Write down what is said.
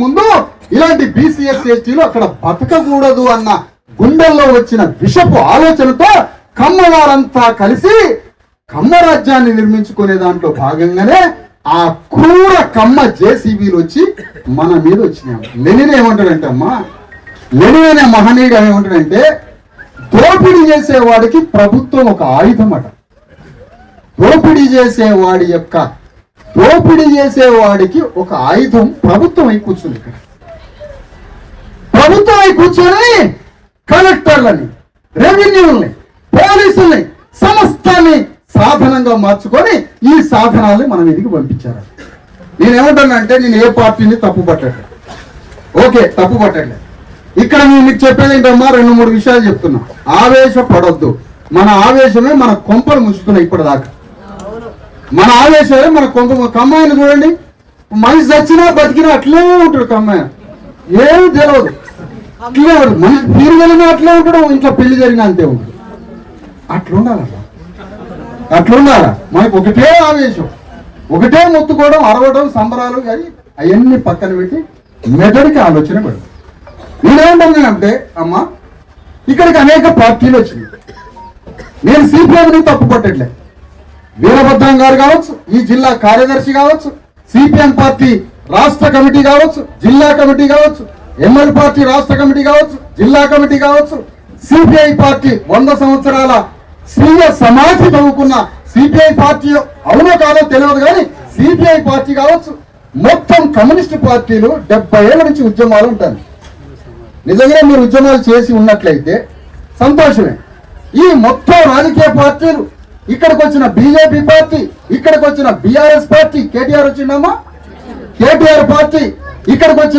ముందు ఇలాంటి బీసీఎస్ ఎస్టీలు అక్కడ బతకకూడదు అన్న గుండెల్లో వచ్చిన విషపు ఆలోచనతో కమ్మవారంతా కలిసి కమ్మ రాజ్యాన్ని నిర్మించుకునే దాంట్లో భాగంగానే ఆ క్రూర కమ్మ జేసీబీలు వచ్చి మన మీద వచ్చినాయి. లెనిన్ ఏమంటాడంటే అమ్మా, లెనిన్ అనే మహనీయుడు ఏమంటాడంటే దోపిడీ చేసేవాడికి ప్రభుత్వం ఒక ఆయుధం అట. దోపిడీ చేసేవాడికి ఒక ఆయుధం ప్రభుత్వం అయి కూర్చుంది. ఇక్కడ ప్రభుత్వం అయి కూర్చొని కలెక్టర్లని, రెవెన్యూల్ని, పోలీసుల్ని, సమస్తాన్ని సాధనంగా మార్చుకొని ఈ సాధనాల్ని మనం ఇదికి పంపించారు. నేనేమంటానంటే నేను ఏ పార్టీని తప్పు పట్టట్లేదు, ఓకే తప్పు పట్టట్లేదు. ఇక్కడ నేను మీకు చెప్పేది ఏంటమ్మా, 2-3 విషయాలు చెప్తున్నా. ఆవేశపడొద్దు. మన ఆవేశమే మన కొంపలు ముసుకున్నాయి ఇప్పటిదాకా. మన ఆవేశమే మన కొంప. కమ్మాయిని చూడండి, మనిషి చచ్చినా బతికినా అట్లే ఉంటాడు. కమ్మాయి ఏమి తెలియదు, అట్లే ఉంటాడు. మనిషి పీరు జరిగినా అట్లే ఉంటాడు, ఇంట్లో పెళ్లి జరిగినా అంతే ఉంటాడు. అట్లుండాలా మనకు ఒకటే ఆవేశం, ఒకటే మొత్తుకోవడం, అరవడం, సంబరాలు, కానీ అవన్నీ పక్కన పెట్టి మెదడుకి ఆలోచన పెడతాం. నేనేమంటున్నానంటే అమ్మా, ఇక్కడికి అనేక పార్టీలు వచ్చినాయి. నేను సిపిఎంని తప్పు పట్టట్లే. వీరభద్రం గారు కావచ్చు, ఈ జిల్లా కార్యదర్శి కావచ్చు, సిపిఎం పార్టీ రాష్ట్ర కమిటీ కావచ్చు, జిల్లా కమిటీ కావచ్చు, ఎంఎల్ పార్టీ రాష్ట్ర కమిటీ కావచ్చు, జిల్లా కమిటీ కావచ్చు, సిపిఐ పార్టీ 100 సంవత్సరాల స్వీయ సమాధి తవ్వుకున్న సిపిఐ పార్టీ అవునో కాదో తెలియదు కానీ సిపిఐ పార్టీ కావచ్చు, మొత్తం కమ్యూనిస్ట్ పార్టీలు 70 ఏళ్ల నుంచి ఉద్యమాలు ఉంటాయి. నిజంగా మీరు ఉద్యమాలు చేసి ఉన్నట్లయితే సంతోషమే. ఈ మొత్తం రాజకీయ పార్టీలు, ఇక్కడికి వచ్చిన బీజేపీ పార్టీ, ఇక్కడికి వచ్చిన బీఆర్ఎస్ పార్టీ, కేటీఆర్ వచ్చిందమ్మా, కేటీఆర్ పార్టీ, ఇక్కడికి వచ్చిన